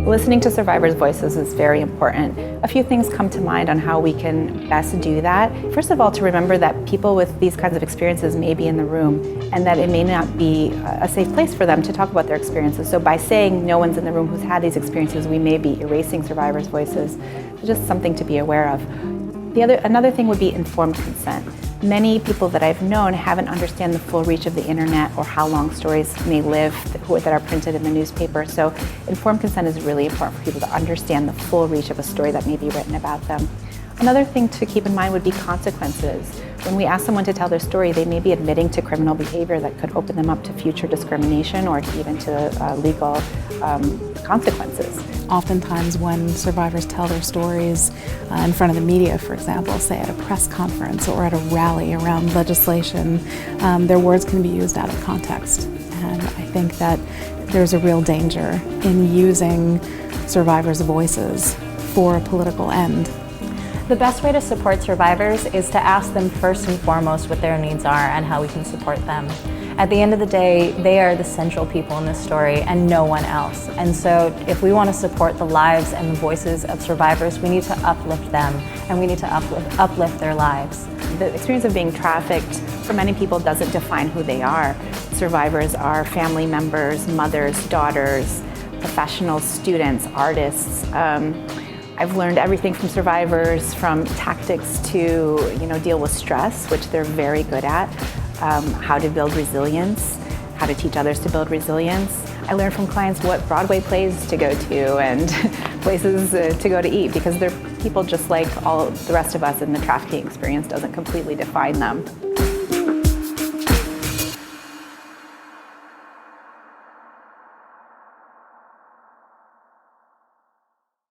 Listening to survivors' voices is very important. A few things come to mind on how we can best do that. First of all, to remember that people with these kinds of experiences may be in the room and that it may not be a safe place for them to talk about their experiences. So by saying no one's in the room who's had these experiences, we may be erasing survivors' voices. It's just something to be aware of. Another thing would be informed consent. Many people that I've known haven't understand the full reach of the internet or how long stories may live that are printed in the newspaper. So informed consent is really important for people to understand the full reach of a story that may be written about them. Another thing to keep in mind would be consequences. When we ask someone to tell their story, they may be admitting to criminal behavior that could open them up to future discrimination or even to legal consequences. Oftentimes when survivors tell their stories in front of the media, for example, say at a press conference or at a rally around legislation, their words can be used out of context. And I think that there's a real danger in using survivors' voices for a political end. The best way to support survivors is to ask them first and foremost what their needs are and how we can support them. At the end of the day, they are the central people in this story and no one else. And so if we want to support the lives and the voices of survivors, we need to uplift them and we need to uplift their lives. The experience of being trafficked for many people doesn't define who they are. Survivors are family members, mothers, daughters, professionals, students, artists. I've learned everything from survivors, from tactics to deal with stress, which they're very good at, how to build resilience, how to teach others to build resilience. I learned from clients what Broadway plays to go to and places to go to eat, because they're people just like all the rest of us, and the trafficking experience doesn't completely define them.